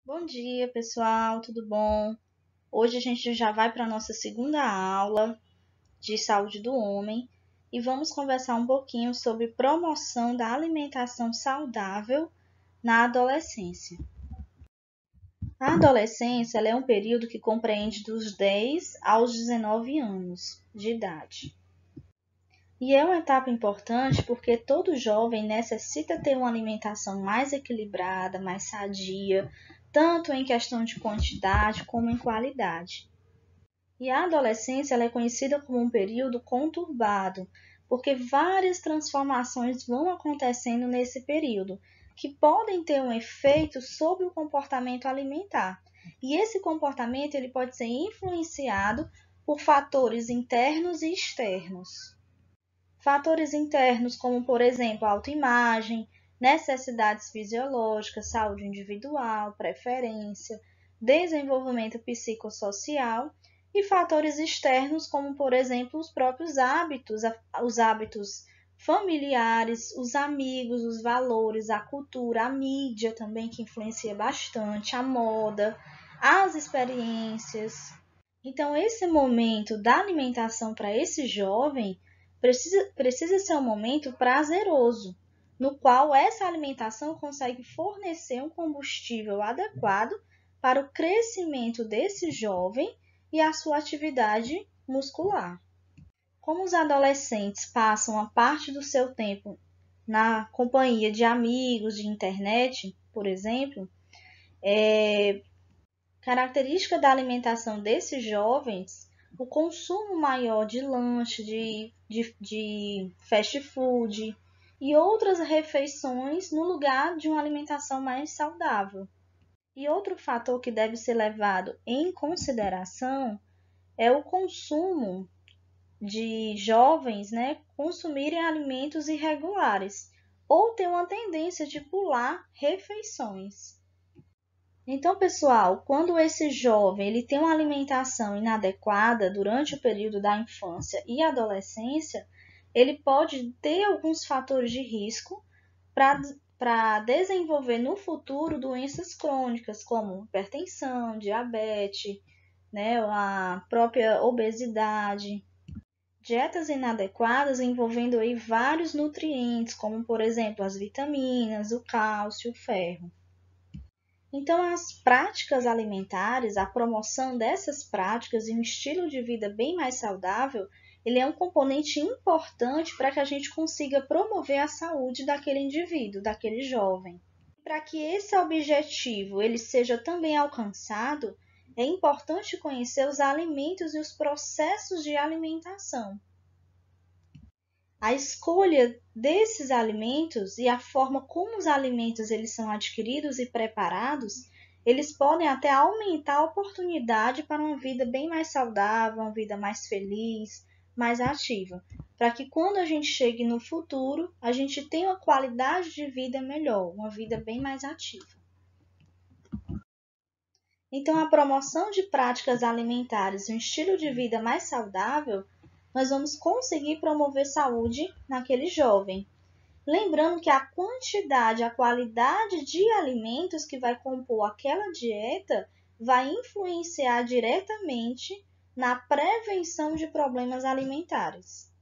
Bom dia, pessoal, tudo bom? Hoje a gente já vai para a nossa segunda aula de saúde do homem e vamos conversar um pouquinho sobre promoção da alimentação saudável na adolescência. A adolescência ela é um período que compreende dos 10 aos 19 anos de idade. E é uma etapa importante porque todo jovem necessita ter uma alimentação mais equilibrada, mais sadia, tanto em questão de quantidade como em qualidade. E a adolescência ela é conhecida como um período conturbado, porque várias transformações vão acontecendo nesse período, que podem ter um efeito sobre o comportamento alimentar. E esse comportamento ele pode ser influenciado por fatores internos e externos. Fatores internos, como, por exemplo, autoimagem, necessidades fisiológicas, saúde individual, preferência, desenvolvimento psicossocial, e fatores externos, como, por exemplo, os próprios hábitos, os hábitos familiares, os amigos, os valores, a cultura, a mídia também, que influencia bastante, a moda, as experiências. Então, esse momento da alimentação para esse jovem precisa ser um momento prazeroso, no qual essa alimentação consegue fornecer um combustível adequado para o crescimento desse jovem e a sua atividade muscular. Como os adolescentes passam a parte do seu tempo na companhia de amigos, de internet, por exemplo, característica da alimentação desses jovens, o consumo maior de lanche, de fast food e outras refeições no lugar de uma alimentação mais saudável. E outro fator que deve ser levado em consideração é o consumo de jovens, consumirem alimentos irregulares ou ter uma tendência de pular refeições. Então, pessoal, quando esse jovem ele tem uma alimentação inadequada durante o período da infância e adolescência, ele pode ter alguns fatores de risco para desenvolver no futuro doenças crônicas, como hipertensão, diabetes, a própria obesidade. Dietas inadequadas envolvendo aí vários nutrientes, como, por exemplo, as vitaminas, o cálcio, o ferro. Então, as práticas alimentares, a promoção dessas práticas e um estilo de vida bem mais saudável, ele é um componente importante para que a gente consiga promover a saúde daquele indivíduo, daquele jovem. Para que esse objetivo ele seja também alcançado, é importante conhecer os alimentos e os processos de alimentação. A escolha desses alimentos e a forma como os alimentos eles são adquiridos e preparados, eles podem até aumentar a oportunidade para uma vida bem mais saudável, uma vida mais feliz, mais ativa, para que quando a gente chegue no futuro, a gente tenha uma qualidade de vida melhor, uma vida bem mais ativa. Então, a promoção de práticas alimentares e um estilo de vida mais saudável, nós vamos conseguir promover saúde naquele jovem. Lembrando que a quantidade, a qualidade de alimentos que vai compor aquela dieta vai influenciar diretamente na prevenção de problemas alimentares,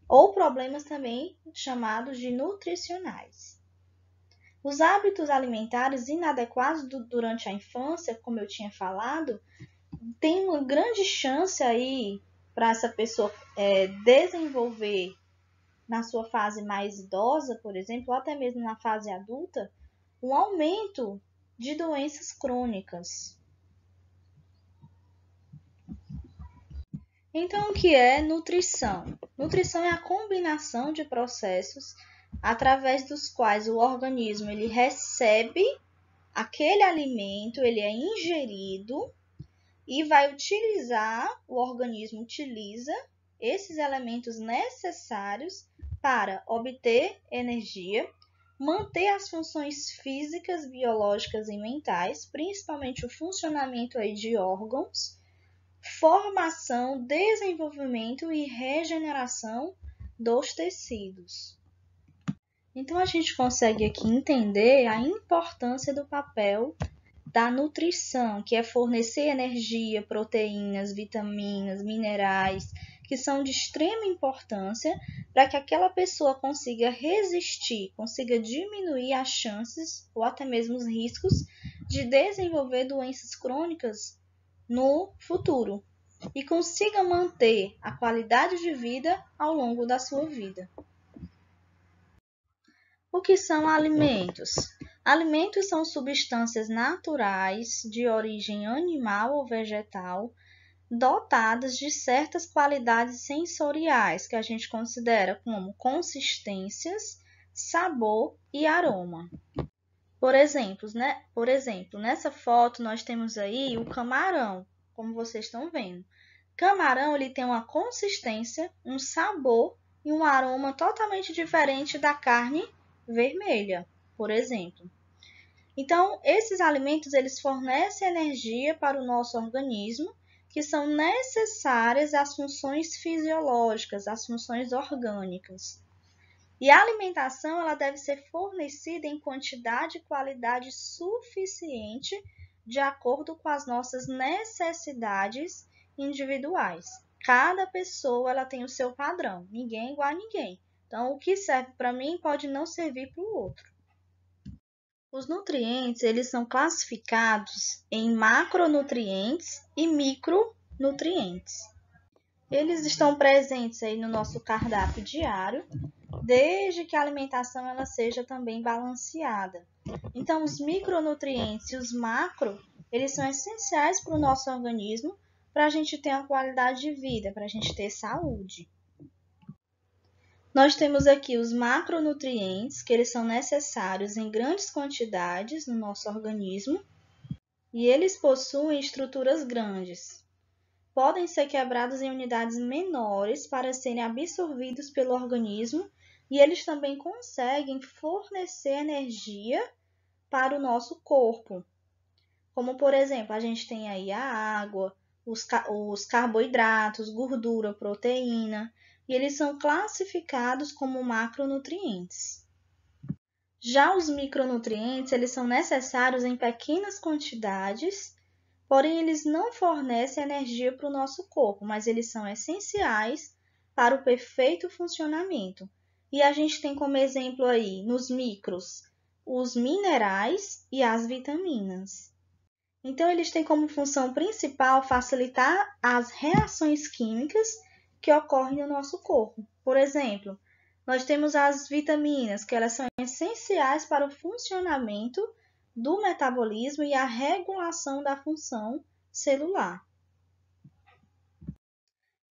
ou problemas também chamados de nutricionais. Os hábitos alimentares inadequados durante a infância, como eu tinha falado, tem uma grande chance aí para essa pessoa desenvolver na sua fase mais idosa, por exemplo, ou até mesmo na fase adulta, um aumento de doenças crônicas. Então, o que é nutrição? Nutrição é a combinação de processos através dos quais o organismo ele recebe aquele alimento, ele é ingerido e vai utilizar, o organismo utiliza esses elementos necessários para obter energia, manter as funções físicas, biológicas e mentais, principalmente o funcionamento aí de órgãos, formação, desenvolvimento e regeneração dos tecidos. Então, a gente consegue aqui entender a importância do papel da nutrição, que é fornecer energia, proteínas, vitaminas, minerais, que são de extrema importância para que aquela pessoa consiga resistir, consiga diminuir as chances ou até mesmo os riscos de desenvolver doenças crônicas no futuro e consiga manter a qualidade de vida ao longo da sua vida. O que são alimentos? Alimentos são substâncias naturais de origem animal ou vegetal, dotadas de certas qualidades sensoriais que a gente considera como consistências, sabor e aroma. Por exemplo, nessa foto nós temos aí o camarão, como vocês estão vendo. Camarão ele tem uma consistência, um sabor e um aroma totalmente diferente da carne vermelha, por exemplo. Então, esses alimentos eles fornecem energia para o nosso organismo, que são necessárias às funções fisiológicas, às funções orgânicas. E a alimentação ela deve ser fornecida em quantidade e qualidade suficiente de acordo com as nossas necessidades individuais. Cada pessoa ela tem o seu padrão, ninguém é igual a ninguém. Então, o que serve para mim pode não servir para o outro. Os nutrientes eles são classificados em macronutrientes e micronutrientes. Eles estão presentes aí no nosso cardápio diário, desde que a alimentação ela seja também balanceada. Então, os micronutrientes e os macro, eles são essenciais para o nosso organismo, para a gente ter uma qualidade de vida, para a gente ter saúde. Nós temos aqui os macronutrientes, que eles são necessários em grandes quantidades no nosso organismo, e eles possuem estruturas grandes. Podem ser quebrados em unidades menores para serem absorvidos pelo organismo, e eles também conseguem fornecer energia para o nosso corpo. Como, por exemplo, a gente tem aí a água, os carboidratos, gordura, proteína, e eles são classificados como macronutrientes. Já os micronutrientes, eles são necessários em pequenas quantidades, porém eles não fornecem energia para o nosso corpo, mas eles são essenciais para o perfeito funcionamento. E a gente tem como exemplo aí, nos micros, os minerais e as vitaminas. Então, eles têm como função principal facilitar as reações químicas que ocorrem no nosso corpo. Por exemplo, nós temos as vitaminas, que elas são essenciais para o funcionamento do metabolismo e a regulação da função celular.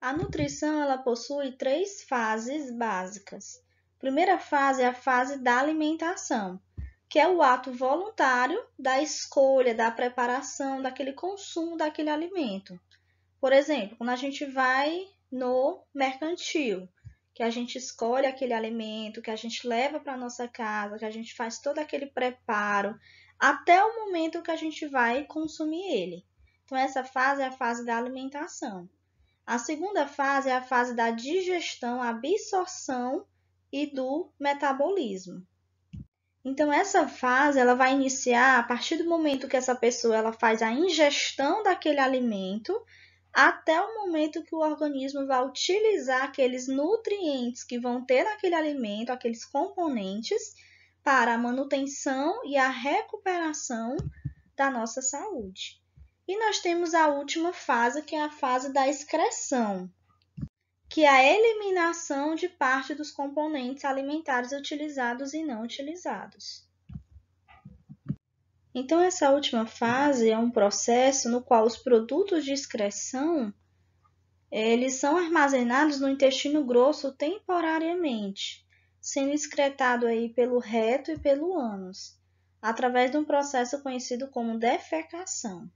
A nutrição ela possui 3 fases básicas. A primeira fase é a fase da alimentação, que é o ato voluntário da escolha, da preparação, daquele consumo daquele alimento. Por exemplo, quando a gente vai no mercantil, que a gente escolhe aquele alimento, que a gente leva para a nossa casa, que a gente faz todo aquele preparo, até o momento que a gente vai consumir ele. Então, essa fase é a fase da alimentação. A segunda fase é a fase da digestão, absorção e do metabolismo. Então, essa fase ela vai iniciar a partir do momento que essa pessoa ela faz a ingestão daquele alimento, até o momento que o organismo vai utilizar aqueles nutrientes que vão ter naquele alimento, aqueles componentes, para a manutenção e a recuperação da nossa saúde. E nós temos a última fase, que é a fase da excreção, que é a eliminação de parte dos componentes alimentares utilizados e não utilizados. Então, essa última fase é um processo no qual os produtos de excreção eles são armazenados no intestino grosso temporariamente, sendo excretado aí pelo reto e pelo ânus, através de um processo conhecido como defecação.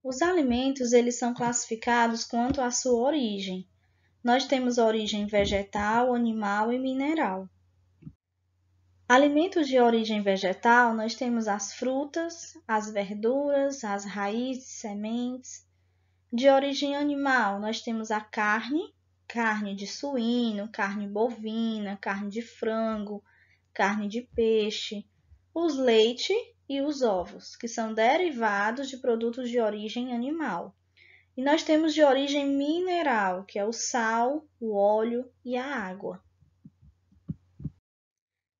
Os alimentos eles são classificados quanto à sua origem. Nós temos a origem vegetal, animal e mineral. Alimentos de origem vegetal, nós temos as frutas, as verduras, as raízes, sementes. De origem animal, nós temos a carne, carne de suíno, carne bovina, carne de frango, carne de peixe, os leite e os ovos, que são derivados de produtos de origem animal. E nós temos de origem mineral, que é o sal, o óleo e a água.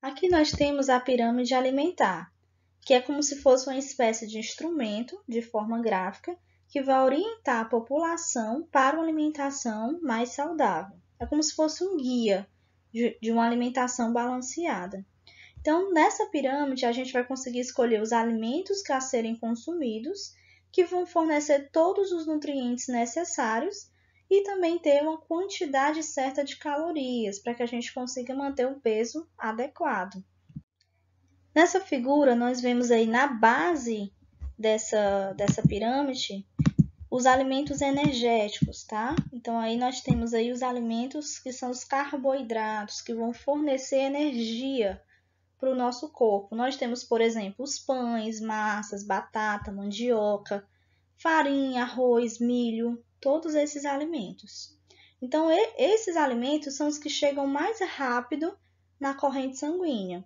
Aqui nós temos a pirâmide alimentar, que é como se fosse uma espécie de instrumento de forma gráfica que vai orientar a população para uma alimentação mais saudável. É como se fosse um guia de uma alimentação balanceada. Então, nessa pirâmide, a gente vai conseguir escolher os alimentos a serem consumidos, que vão fornecer todos os nutrientes necessários e também ter uma quantidade certa de calorias, para que a gente consiga manter um peso adequado. Nessa figura, nós vemos aí na base dessa pirâmide os alimentos energéticos, tá? Então, aí nós temos aí os alimentos que são os carboidratos, que vão fornecer energia para o nosso corpo. Nós temos, por exemplo, os pães, massas, batata, mandioca, farinha, arroz, milho, todos esses alimentos. Então, esses alimentos são os que chegam mais rápido na corrente sanguínea.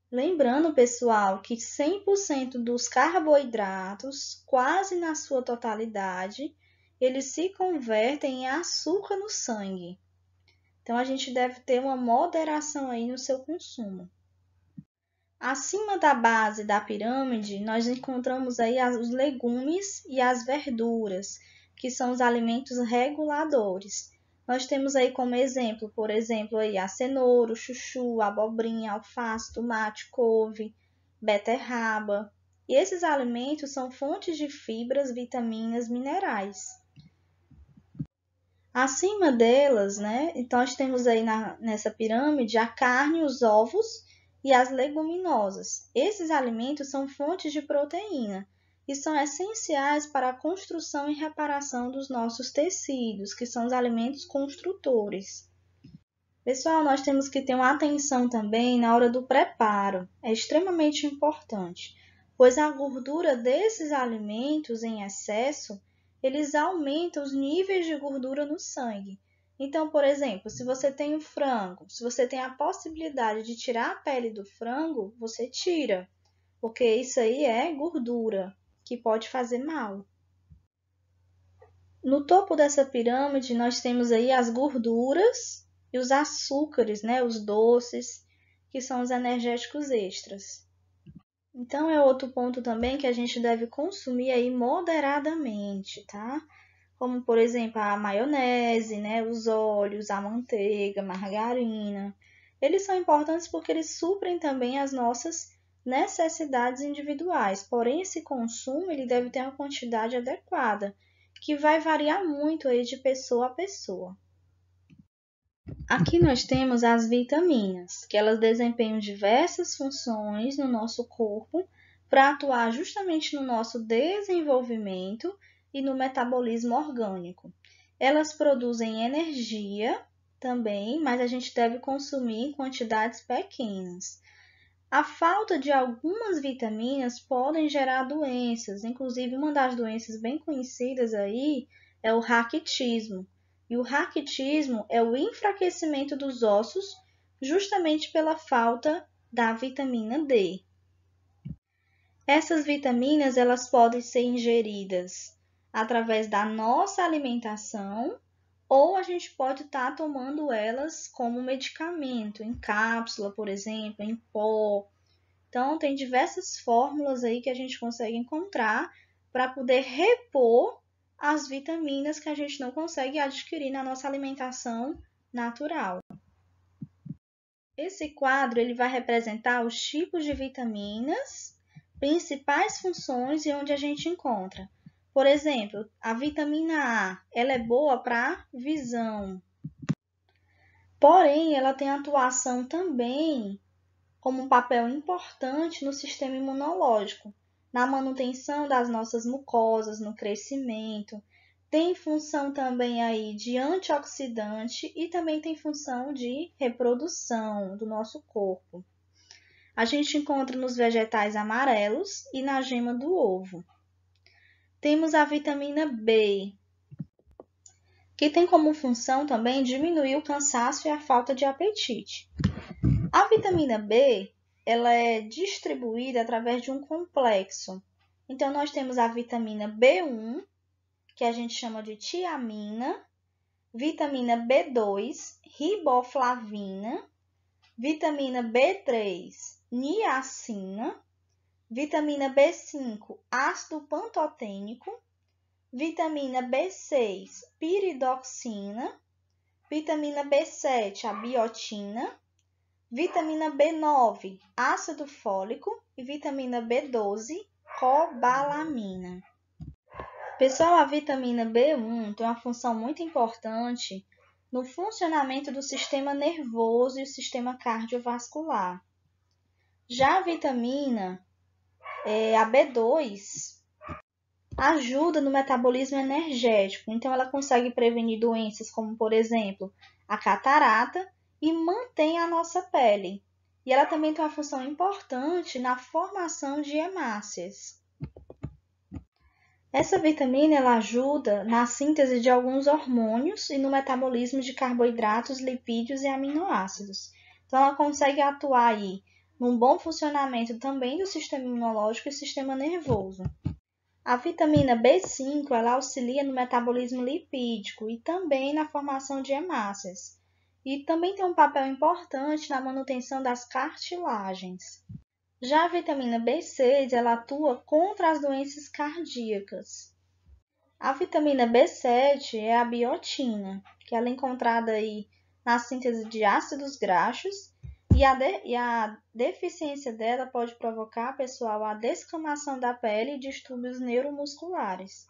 Lembrando, pessoal, que 100% dos carboidratos, quase na sua totalidade, eles se convertem em açúcar no sangue. Então, a gente deve ter uma moderação aí no seu consumo. Acima da base da pirâmide, nós encontramos aí os legumes e as verduras, que são os alimentos reguladores. Nós temos aí como exemplo, por exemplo, aí a cenoura, o chuchu, a abobrinha, alface, tomate, couve, beterraba. E esses alimentos são fontes de fibras, vitaminas, minerais. Acima delas, né, então nós temos aí nessa pirâmide a carne, os ovos e as leguminosas. Esses alimentos são fontes de proteína e são essenciais para a construção e reparação dos nossos tecidos, que são os alimentos construtores. Pessoal, nós temos que ter uma atenção também na hora do preparo. É extremamente importante, pois a gordura desses alimentos em excesso, eles aumentam os níveis de gordura no sangue. Então, por exemplo, se você tem o frango, se você tem a possibilidade de tirar a pele do frango, você tira, porque isso aí é gordura que pode fazer mal. No topo dessa pirâmide, nós temos aí as gorduras e os açúcares, né, os doces, que são os energéticos extras. Então, é outro ponto também que a gente deve consumir aí moderadamente, tá? Como, por exemplo, a maionese, né, os óleos, a manteiga, a margarina. Eles são importantes porque eles suprem também as nossas necessidades individuais. Porém, esse consumo ele deve ter uma quantidade adequada, que vai variar muito aí de pessoa a pessoa. Aqui nós temos as vitaminas, que elas desempenham diversas funções no nosso corpo para atuar justamente no nosso desenvolvimento e no metabolismo orgânico. Elas produzem energia também, mas a gente deve consumir em quantidades pequenas. A falta de algumas vitaminas podem gerar doenças, inclusive uma das doenças bem conhecidas aí é o raquitismo. E o raquitismo é o enfraquecimento dos ossos justamente pela falta da vitamina D. Essas vitaminas elas podem ser ingeridas através da nossa alimentação ou a gente pode estar tomando elas como medicamento, em cápsula, por exemplo, em pó. Então, tem diversas fórmulas aí que a gente consegue encontrar para poder repor as vitaminas que a gente não consegue adquirir na nossa alimentação natural. Esse quadro ele vai representar os tipos de vitaminas, principais funções e onde a gente encontra. Por exemplo, a vitamina A, ela é boa para visão. Porém, ela tem atuação também como um papel importante no sistema imunológico, na manutenção das nossas mucosas, no crescimento. Tem função também aí de antioxidante e também tem função de reprodução do nosso corpo. A gente encontra nos vegetais amarelos e na gema do ovo. Temos a vitamina B, que tem como função também diminuir o cansaço e a falta de apetite. A vitamina B, ela é distribuída através de um complexo. Então, nós temos a vitamina B1, que a gente chama de tiamina, vitamina B2, riboflavina, vitamina B3, niacina, vitamina B5, ácido pantotênico, vitamina B6, piridoxina, vitamina B7, a biotina, vitamina B9, ácido fólico e vitamina B12, cobalamina. Pessoal, a vitamina B1 tem uma função muito importante no funcionamento do sistema nervoso e o sistema cardiovascular. Já a vitamina, a B2, ajuda no metabolismo energético, então ela consegue prevenir doenças como, por exemplo, a catarata e mantém a nossa pele. E ela também tem uma função importante na formação de hemácias. Essa vitamina ela ajuda na síntese de alguns hormônios e no metabolismo de carboidratos, lipídios e aminoácidos. Então, ela consegue atuar aí num bom funcionamento também do sistema imunológico e sistema nervoso. A vitamina B5 ela auxilia no metabolismo lipídico e também na formação de hemácias. E também tem um papel importante na manutenção das cartilagens. Já a vitamina B6 ela atua contra as doenças cardíacas. A vitamina B7 é a biotina, que ela é encontrada aí na síntese de ácidos graxos e a deficiência dela pode provocar, pessoal, a descamação da pele e distúrbios neuromusculares.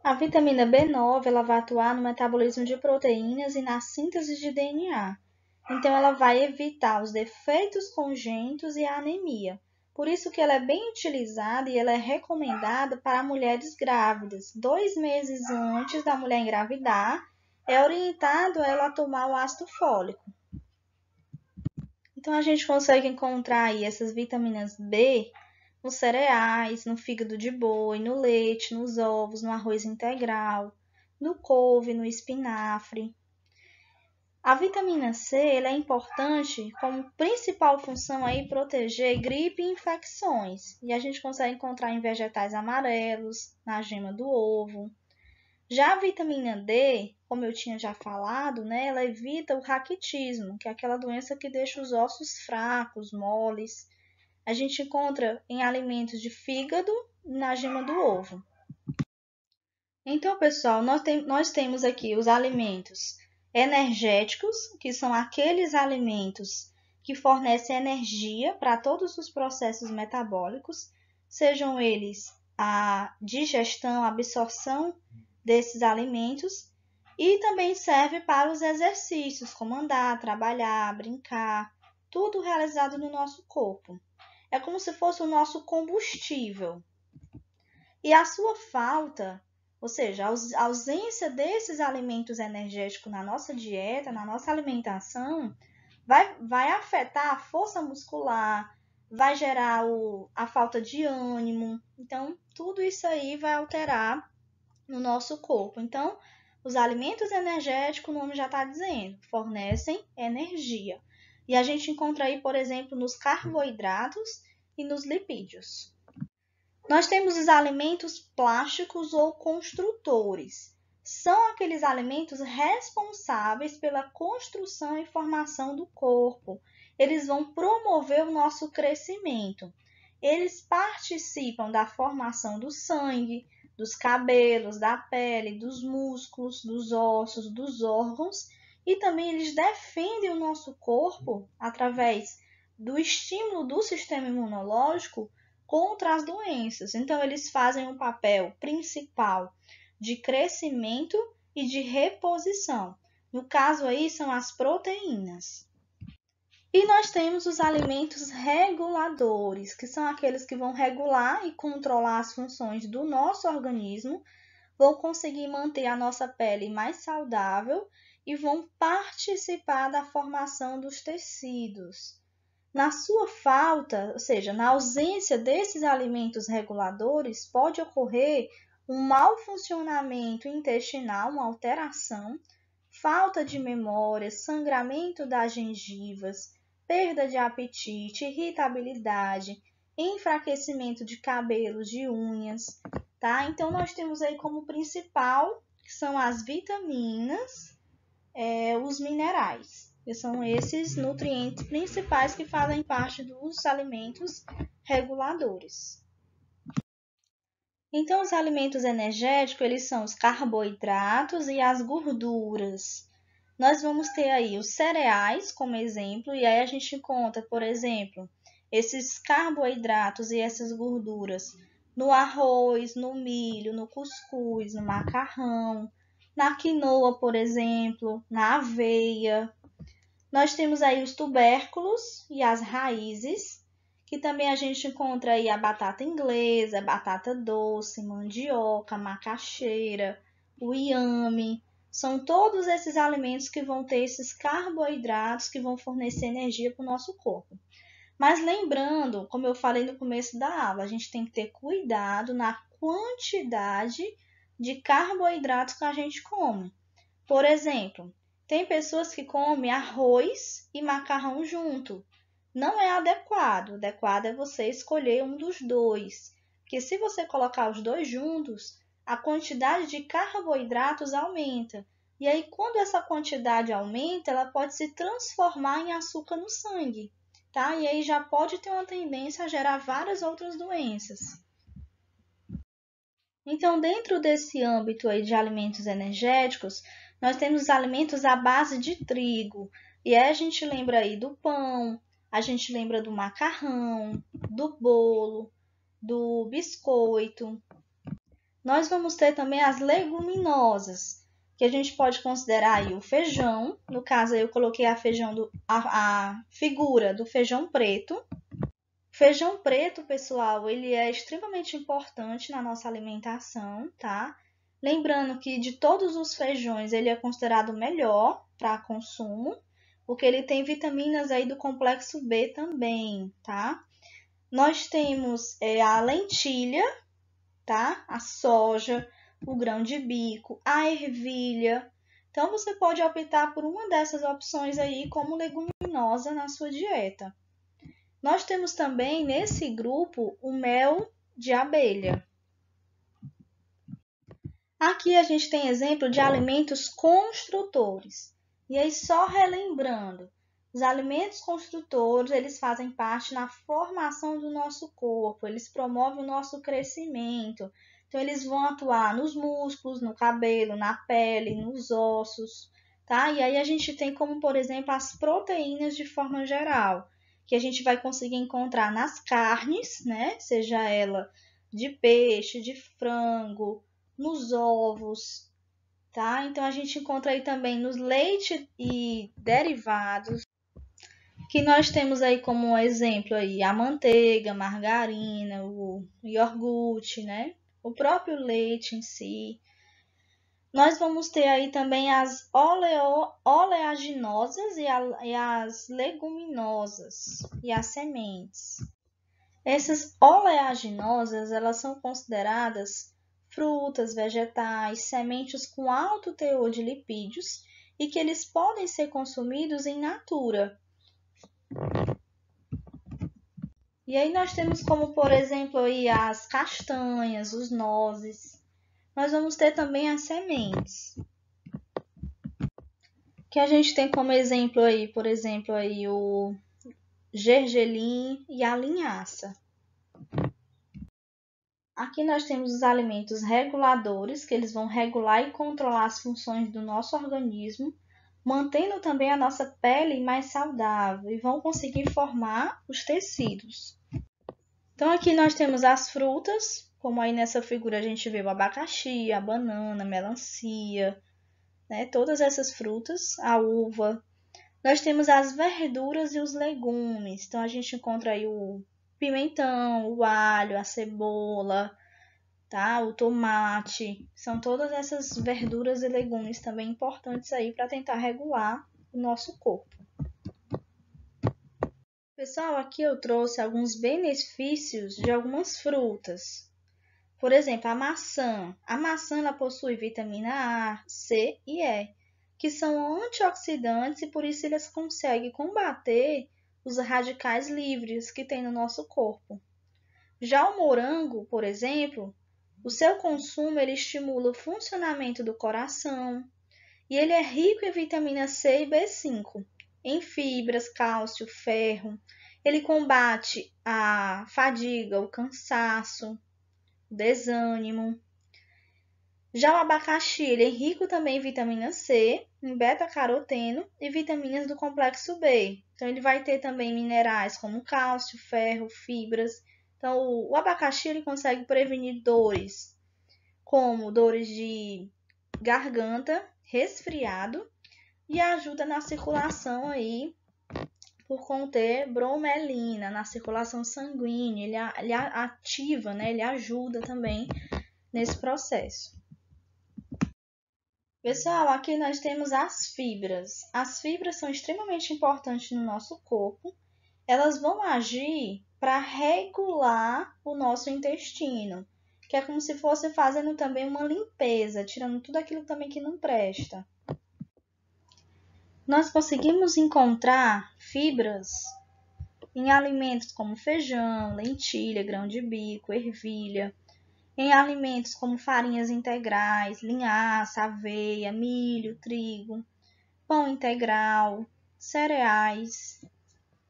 A vitamina B9 ela vai atuar no metabolismo de proteínas e na síntese de DNA. Então, ela vai evitar os defeitos congênitos e a anemia. Por isso que ela é bem utilizada e ela é recomendada para mulheres grávidas. 2 meses antes da mulher engravidar, é orientado ela a tomar o ácido fólico. Então, a gente consegue encontrar aí essas vitaminas B nos cereais, no fígado de boi, no leite, nos ovos, no arroz integral, no couve, no espinafre. A vitamina C ela é importante como principal função aí proteger gripe e infecções. E a gente consegue encontrar em vegetais amarelos, na gema do ovo. Já a vitamina D, como eu tinha já falado, né, ela evita o raquitismo, que é aquela doença que deixa os ossos fracos, moles. A gente encontra em alimentos de fígado e na gema do ovo. Então, pessoal, nós temos aqui os alimentos energéticos, que são aqueles alimentos que fornecem energia para todos os processos metabólicos, sejam eles a digestão, a absorção desses alimentos, e também serve para os exercícios, como andar, trabalhar, brincar, tudo realizado no nosso corpo. É como se fosse o nosso combustível. E a sua falta, ou seja, a ausência desses alimentos energéticos na nossa dieta, na nossa alimentação, vai afetar a força muscular, vai gerar a falta de ânimo. Então, tudo isso aí vai alterar no nosso corpo. Então, os alimentos energéticos, o nome já está dizendo, fornecem energia. E a gente encontra aí, por exemplo, nos carboidratos e nos lipídios. Nós temos os alimentos plásticos ou construtores. São aqueles alimentos responsáveis pela construção e formação do corpo. Eles vão promover o nosso crescimento. Eles participam da formação do sangue, dos cabelos, da pele, dos músculos, dos ossos, dos órgãos, e também eles defendem o nosso corpo através do estímulo do sistema imunológico contra as doenças. Então, eles fazem um papel principal de crescimento e de reposição. No caso aí, são as proteínas. E nós temos os alimentos reguladores, que são aqueles que vão regular e controlar as funções do nosso organismo, vão conseguir manter a nossa pele mais saudável e vão participar da formação dos tecidos. Na sua falta, ou seja, na ausência desses alimentos reguladores, pode ocorrer um mau funcionamento intestinal, uma alteração, falta de memória, sangramento das gengivas, perda de apetite, irritabilidade, enfraquecimento de cabelos, de unhas, tá? Então, nós temos aí como principal, que são as vitaminas, os minerais, que são esses nutrientes principais que fazem parte dos alimentos reguladores. Então, os alimentos energéticos, eles são os carboidratos e as gorduras. Nós vamos ter aí os cereais como exemplo, e aí a gente encontra, por exemplo, esses carboidratos e essas gorduras no arroz, no milho, no cuscuz, no macarrão, na quinoa, por exemplo, na aveia. Nós temos aí os tubérculos e as raízes, que também a gente encontra aí a batata inglesa, batata doce, mandioca, macaxeira, o inhame. São todos esses alimentos que vão ter esses carboidratos que vão fornecer energia para o nosso corpo. Mas lembrando, como eu falei no começo da aula, a gente tem que ter cuidado na quantidade de carboidratos que a gente come. Por exemplo, tem pessoas que comem arroz e macarrão junto. Não é adequado. O adequado é você escolher um dos dois. Porque se você colocar os dois juntos, a quantidade de carboidratos aumenta. E aí, quando essa quantidade aumenta, ela pode se transformar em açúcar no sangue, tá? E aí já pode ter uma tendência a gerar várias outras doenças. Então, dentro desse âmbito aí de alimentos energéticos, nós temos os alimentos à base de trigo. E aí a gente lembra aí do pão, a gente lembra do macarrão, do bolo, do biscoito. Nós vamos ter também as leguminosas, que a gente pode considerar aí o feijão. No caso, aí eu coloquei a figura do feijão preto. Feijão preto, pessoal, ele é extremamente importante na nossa alimentação, tá? Lembrando que de todos os feijões, ele é considerado o melhor para consumo, porque ele tem vitaminas aí do complexo B também, tá? Nós temos a lentilha, tá? A soja, o grão de bico, a ervilha. Então, você pode optar por uma dessas opções aí como leguminosa na sua dieta. Nós temos também nesse grupo o mel de abelha. Aqui a gente tem exemplo de alimentos construtores. E aí, só relembrando, os alimentos construtores, eles fazem parte na formação do nosso corpo, eles promovem o nosso crescimento. Então, eles vão atuar nos músculos, no cabelo, na pele, nos ossos, tá? E aí a gente tem como, por exemplo, as proteínas de forma geral, que a gente vai conseguir encontrar nas carnes, né? Seja ela de peixe, de frango, nos ovos, tá? Então a gente encontra aí também nos leite e derivados, que nós temos aí como exemplo aí a manteiga, a margarina, o iogurte, né? O próprio leite em si. Nós vamos ter aí também as oleaginosas e as leguminosas e as sementes. Essas oleaginosas, elas são consideradas frutas, vegetais, sementes com alto teor de lipídios e que eles podem ser consumidos in natura. E aí nós temos como, por exemplo, aí as castanhas, os nozes. Nós vamos ter também as sementes, que a gente tem como exemplo aí, por exemplo, aí o gergelim e a linhaça. Aqui nós temos os alimentos reguladores, que eles vão regular e controlar as funções do nosso organismo, mantendo também a nossa pele mais saudável e vão conseguir formar os tecidos. Então aqui nós temos as frutas, como aí nessa figura a gente vê o abacaxi, a banana, a melancia, né? Todas essas frutas, a uva. Nós temos as verduras e os legumes. Então a gente encontra aí o pimentão, o alho, a cebola, tá? O tomate. São todas essas verduras e legumes também importantes aí para tentar regular o nosso corpo. Pessoal, aqui eu trouxe alguns benefícios de algumas frutas. Por exemplo, a maçã. A maçã ela possui vitamina A, C e E, que são antioxidantes e por isso eles conseguem combater os radicais livres que tem no nosso corpo. Já o morango, por exemplo, o seu consumo ele estimula o funcionamento do coração e ele é rico em vitamina C e B5, em fibras, cálcio, ferro. Ele combate a fadiga, o cansaço, o desânimo. Já o abacaxi, ele é rico também em vitamina C, em beta-caroteno e vitaminas do complexo B. Então, ele vai ter também minerais como cálcio, ferro, fibras. Então, o abacaxi ele consegue prevenir dores, como dores de garganta, resfriado, e ajuda na circulação aí, por conter bromelina na circulação sanguínea. Ele ativa, né? Ele ajuda também nesse processo. Pessoal, aqui nós temos as fibras. As fibras são extremamente importantes no nosso corpo. Elas vão agir para regular o nosso intestino, que é como se fosse fazendo também uma limpeza, tirando tudo aquilo também que não presta. Nós conseguimos encontrar fibras em alimentos como feijão, lentilha, grão de bico, ervilha, em alimentos como farinhas integrais, linhaça, aveia, milho, trigo, pão integral, cereais.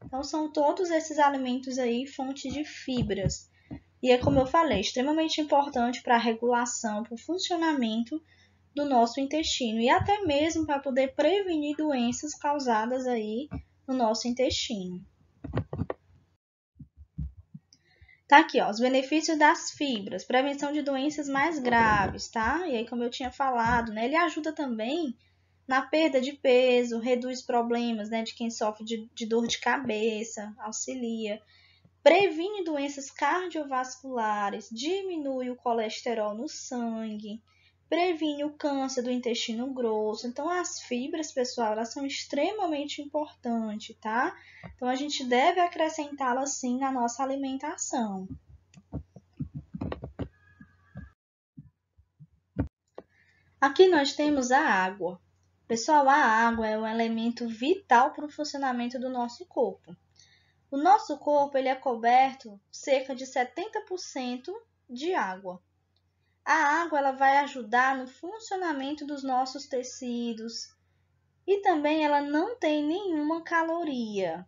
Então, são todos esses alimentos aí fonte de fibras. E é como eu falei, extremamente importante para a regulação, para o funcionamento do nosso intestino e até mesmo para poder prevenir doenças causadas aí no nosso intestino. Tá aqui, ó, os benefícios das fibras, prevenção de doenças mais graves, tá? E aí, como eu tinha falado, né, ele ajuda também na perda de peso, reduz problemas, né, de quem sofre de dor de cabeça, auxilia, previne doenças cardiovasculares, diminui o colesterol no sangue, previne o câncer do intestino grosso. Então, as fibras, pessoal, elas são extremamente importantes, tá? Então, a gente deve acrescentá-las, sim, na nossa alimentação. Aqui nós temos a água. Pessoal, a água é um elemento vital para o funcionamento do nosso corpo. O nosso corpo ele é coberto cerca de 70% de água. A água ela vai ajudar no funcionamento dos nossos tecidos e também ela não tem nenhuma caloria.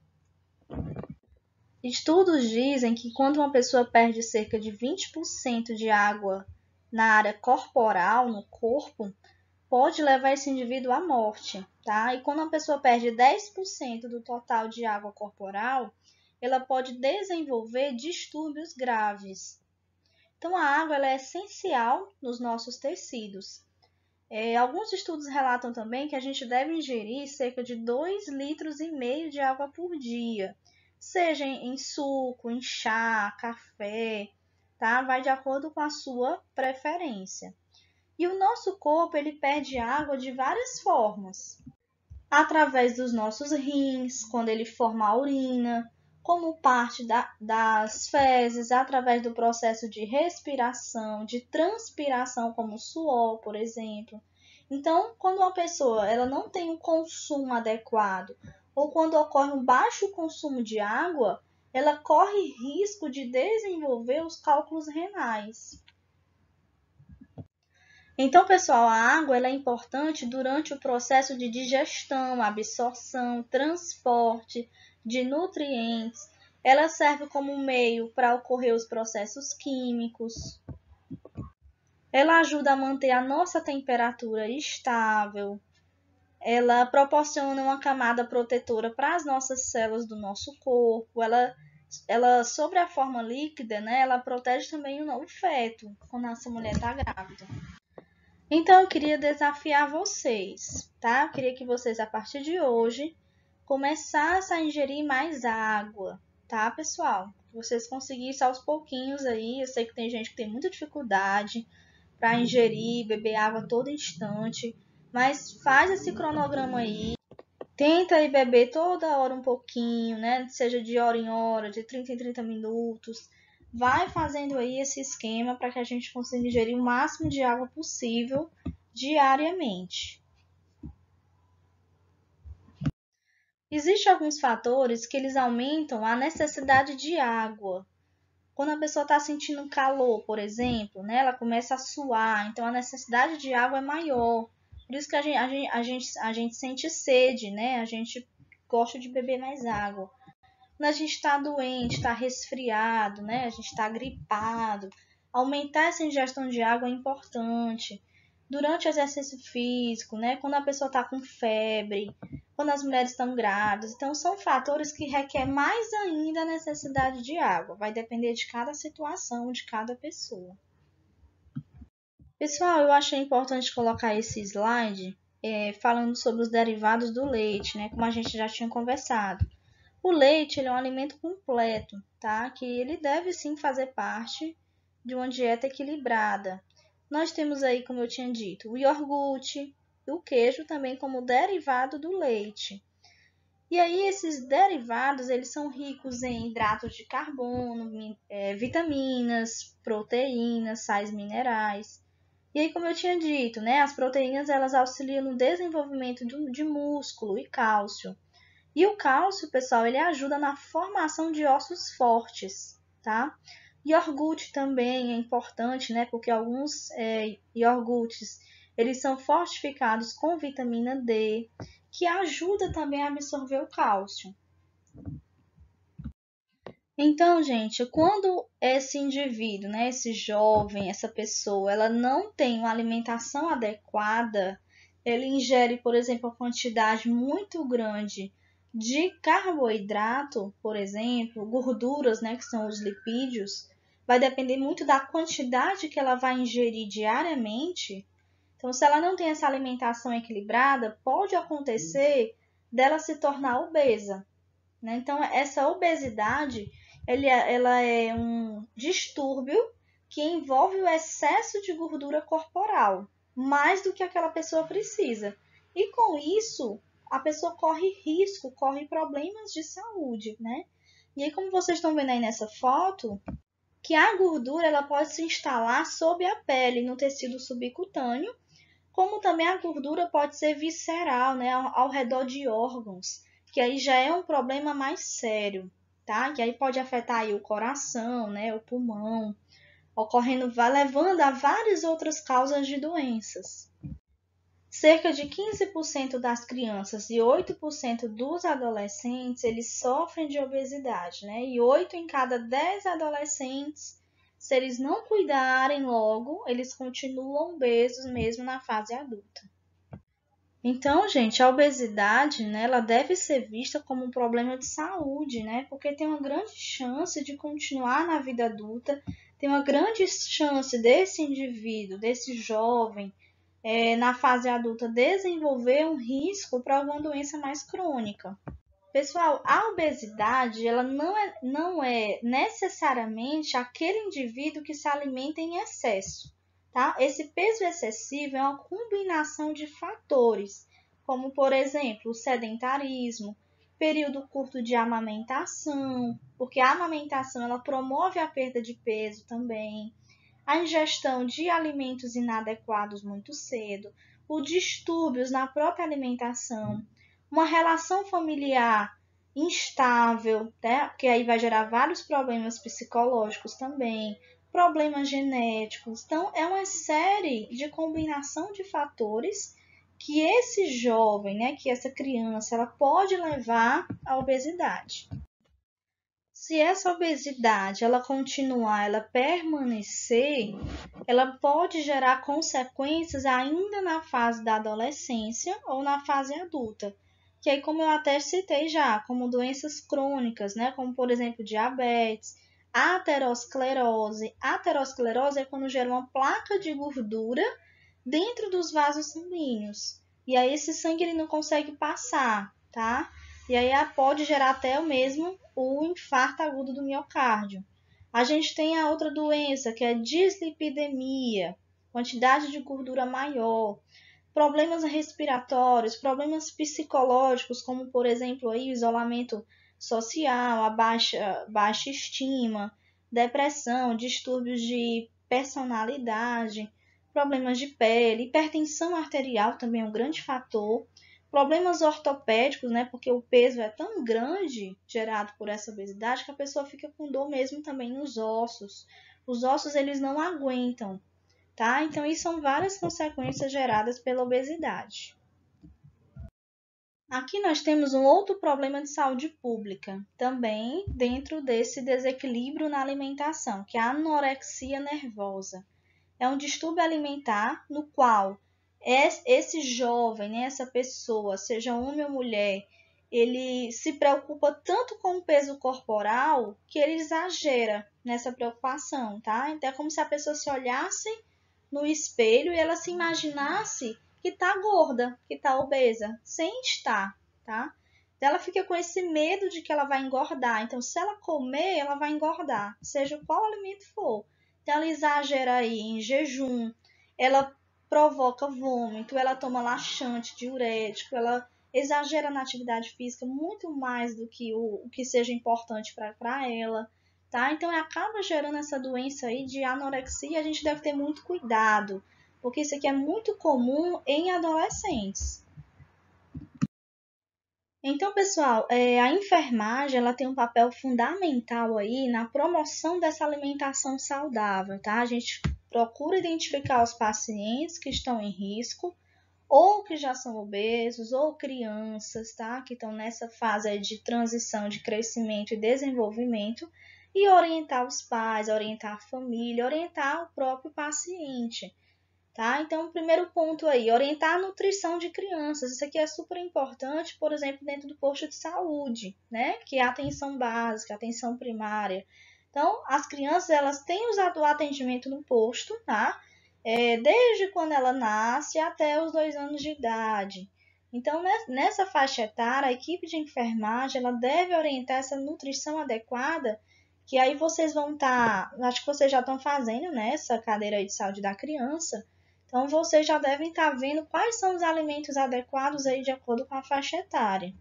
Estudos dizem que quando uma pessoa perde cerca de 20% de água na área corporal, no corpo, pode levar esse indivíduo à morte, tá? E quando uma pessoa perde 10% do total de água corporal, ela pode desenvolver distúrbios graves. Então, a água ela é essencial nos nossos tecidos. Alguns estudos relatam também que a gente deve ingerir cerca de 2,5 litros de água por dia, seja em suco, em chá, café, tá? Vai de acordo com a sua preferência. E o nosso corpo ele perde água de várias formas. Através dos nossos rins, quando ele forma a urina, como parte das fezes, através do processo de respiração, de transpiração, como suor, por exemplo. Então, quando uma pessoa ela não tem um consumo adequado, ou quando ocorre um baixo consumo de água, ela corre risco de desenvolver os cálculos renais. Então, pessoal, a água ela é importante durante o processo de digestão, absorção, transporte de nutrientes. Ela serve como meio para ocorrer os processos químicos. Ela ajuda a manter a nossa temperatura estável. Ela proporciona uma camada protetora para as nossas células do nosso corpo. Ela sobre a forma líquida, né, ela protege também o feto quando essa mulher está grávida. Então, eu queria desafiar vocês, tá? Eu queria que vocês, a partir de hoje, começassem a ingerir mais água, tá, pessoal? Que vocês conseguissem aos pouquinhos aí. Eu sei que tem gente que tem muita dificuldade para ingerir, beber água a todo instante, mas faz esse cronograma aí. Tenta aí beber toda hora um pouquinho, né? Seja de hora em hora, de 30 em 30 minutos. Vai fazendo aí esse esquema para que a gente consiga ingerir o máximo de água possível diariamente. Existem alguns fatores que eles aumentam a necessidade de água. Quando a pessoa está sentindo calor, por exemplo, né, ela começa a suar, então a necessidade de água é maior. Por isso que a gente sente sede, né? A gente gosta de beber mais água. Quando a gente está doente, está resfriado, né? A gente está gripado, aumentar essa ingestão de água é importante. Durante o exercício físico, né? Quando a pessoa está com febre, quando as mulheres estão grávidas. Então, são fatores que requerem mais ainda a necessidade de água. Vai depender de cada situação, de cada pessoa. Pessoal, eu achei importante colocar esse slide falando sobre os derivados do leite, né? Como a gente já tinha conversado. O leite ele é um alimento completo, tá? Que ele deve sim fazer parte de uma dieta equilibrada. Nós temos aí, como eu tinha dito, o iogurte e o queijo também como derivado do leite. E aí esses derivados eles são ricos em hidratos de carbono, vitaminas, proteínas, sais minerais. E aí, como eu tinha dito, né, as proteínas elas auxiliam no desenvolvimento de músculo e cálcio. E o cálcio, pessoal, ele ajuda na formação de ossos fortes, tá? Iogurte também é importante, né? Porque alguns iogurtes, eles são fortificados com vitamina D, que ajuda também a absorver o cálcio. Então, gente, quando esse indivíduo, né, esse jovem, essa pessoa, ela não tem uma alimentação adequada, ele ingere, por exemplo, uma quantidade muito grande de carboidrato, por exemplo, gorduras, né, que são os lipídios, vai depender muito da quantidade que ela vai ingerir diariamente. Então, se ela não tem essa alimentação equilibrada, pode acontecer dela se tornar obesa, né? Então, essa obesidade ela é um distúrbio que envolve o excesso de gordura corporal, mais do que aquela pessoa precisa. E com isso, a pessoa corre risco, corre problemas de saúde, né? E aí, como vocês estão vendo aí nessa foto, que a gordura ela pode se instalar sob a pele, no tecido subcutâneo, como também a gordura pode ser visceral, né, ao redor de órgãos, que aí já é um problema mais sério, tá? Que aí pode afetar aí o coração, né, o pulmão, levando a várias outras causas de doenças. Cerca de 15% das crianças e 8% dos adolescentes, eles sofrem de obesidade, né? E 8 em cada 10 adolescentes, se eles não cuidarem logo, eles continuam obesos mesmo na fase adulta. Então, gente, a obesidade, né, ela deve ser vista como um problema de saúde, né? Porque tem uma grande chance de continuar na vida adulta, tem uma grande chance desse indivíduo, desse jovem, na fase adulta, desenvolver um risco para alguma doença mais crônica. Pessoal, a obesidade ela não é necessariamente aquele indivíduo que se alimenta em excesso, tá? Esse peso excessivo é uma combinação de fatores, como, por exemplo, o sedentarismo, período curto de amamentação, porque a amamentação ela promove a perda de peso também, a ingestão de alimentos inadequados muito cedo, os distúrbios na própria alimentação, uma relação familiar instável, né? Que aí vai gerar vários problemas psicológicos também, problemas genéticos. Então, é uma série de combinação de fatores que esse jovem, né, que essa criança, ela pode levar à obesidade. Se essa obesidade ela continuar, ela permanecer, ela pode gerar consequências ainda na fase da adolescência ou na fase adulta. Que aí, como eu até citei já, como doenças crônicas, né? Como, por exemplo, diabetes, aterosclerose. Aterosclerose é quando gera uma placa de gordura dentro dos vasos sanguíneos. E aí esse sangue ele não consegue passar, tá? E aí pode gerar até mesmo o infarto agudo do miocárdio. A gente tem a outra doença, que é dislipidemia, quantidade de gordura maior, problemas respiratórios, problemas psicológicos, como por exemplo aí, o isolamento social, a baixa estima, depressão, distúrbios de personalidade, problemas de pele, hipertensão arterial também é um grande fator, Problemas ortopédicos, né? Porque o peso é tão grande gerado por essa obesidade que a pessoa fica com dor mesmo também nos ossos. Os ossos eles não aguentam, tá? Então, isso são várias consequências geradas pela obesidade. Aqui nós temos um outro problema de saúde pública, também dentro desse desequilíbrio na alimentação, que é a anorexia nervosa. É um distúrbio alimentar no qual esse jovem, né, essa pessoa, seja homem ou mulher, ele se preocupa tanto com o peso corporal que ele exagera nessa preocupação, tá? Então é como se a pessoa se olhasse no espelho e ela se imaginasse que está gorda, que está obesa, sem estar, tá? Então ela fica com esse medo de que ela vai engordar. Então, se ela comer, ela vai engordar, seja qual alimento for. Então, ela exagera aí em jejum, ela provoca vômito, ela toma laxante, diurético, ela exagera na atividade física muito mais do que o que seja importante para ela. Tá? Então, acaba gerando essa doença aí de anorexia e a gente deve ter muito cuidado, porque isso aqui é muito comum em adolescentes. Então, pessoal, a enfermagem ela tem um papel fundamental aí na promoção dessa alimentação saudável, tá? A gente procura identificar os pacientes que estão em risco, ou que já são obesos, ou crianças, tá? Que estão nessa fase aí de transição de crescimento e desenvolvimento, e orientar os pais, orientar a família, orientar o próprio paciente. Tá? Então, o primeiro ponto aí, orientar a nutrição de crianças. Isso aqui é super importante, por exemplo, dentro do posto de saúde, né? Que é a atenção básica, a atenção primária. Então, as crianças, elas têm usado o atendimento no posto, tá? Desde quando ela nasce até os 2 anos de idade. Então, nessa faixa etária, a equipe de enfermagem, ela deve orientar essa nutrição adequada, que aí vocês vão estar, acho que vocês já estão fazendo, né? Essa cadeira aí de saúde da criança. Então, vocês já devem estar vendo quais são os alimentos adequados aí de acordo com a faixa etária.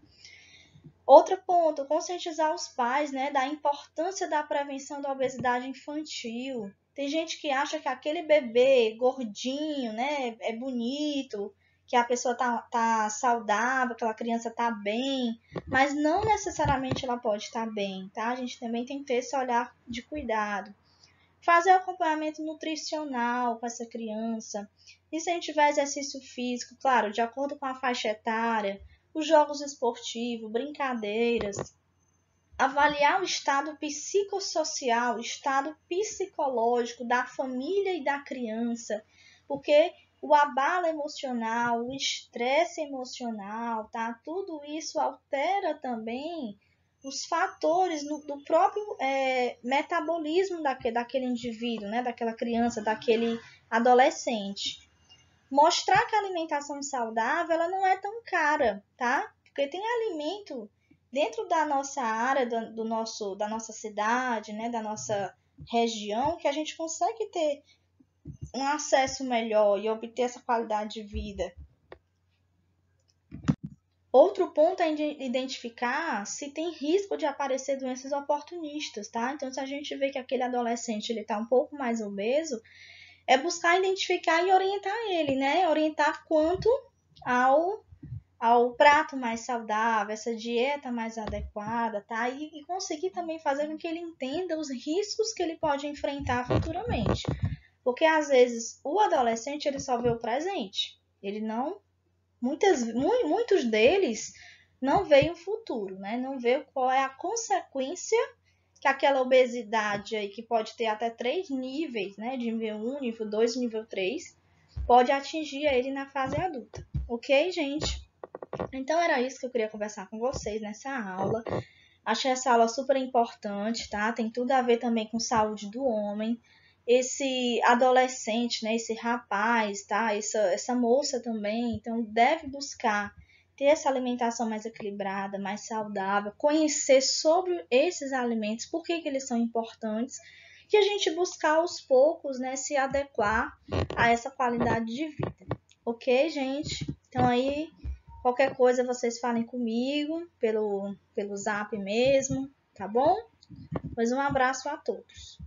Outro ponto, conscientizar os pais, né, da importância da prevenção da obesidade infantil. Tem gente que acha que aquele bebê gordinho, né, é bonito, que a pessoa tá saudável, aquela criança tá bem, mas não necessariamente ela pode estar bem, tá? A gente também tem que ter esse olhar de cuidado. Fazer acompanhamento nutricional com essa criança, incentivar exercício físico, claro, de acordo com a faixa etária, os jogos esportivos, brincadeiras, avaliar o estado psicossocial, o estado psicológico da família e da criança, porque o abalo emocional, o estresse emocional, tá? Tudo isso altera também os fatores do próprio metabolismo daquele indivíduo, né? Daquela criança, daquele adolescente. Mostrar que a alimentação saudável ela não é tão cara, tá? Porque tem alimento dentro da nossa área, da nossa cidade, né? Da nossa região, que a gente consegue ter um acesso melhor e obter essa qualidade de vida. Outro ponto é identificar se tem risco de aparecer doenças oportunistas, tá? Então, se a gente vê que aquele adolescente ele está um pouco mais obeso, é buscar identificar e orientar ele, né? Orientar quanto ao prato mais saudável, essa dieta mais adequada, tá? E conseguir também fazer com que ele entenda os riscos que ele pode enfrentar futuramente. Porque às vezes o adolescente ele só vê o presente, ele não muitos deles não veem o futuro, né? Não vê qual é a consequência que aquela obesidade aí, que pode ter até 3 níveis, né? De nível 1, nível 2, nível 3, pode atingir ele na fase adulta. Ok, gente? Então era isso que eu queria conversar com vocês nessa aula. Achei essa aula super importante, tá? Tem tudo a ver também com saúde do homem. Esse adolescente, né? Esse rapaz, tá? Essa moça também, então deve buscar ter essa alimentação mais equilibrada, mais saudável, conhecer sobre esses alimentos, por que eles são importantes, e a gente buscar aos poucos, né? Se adequar a essa qualidade de vida. Ok, gente? Então aí, qualquer coisa vocês falem comigo pelo zap mesmo, tá bom? Pois um abraço a todos.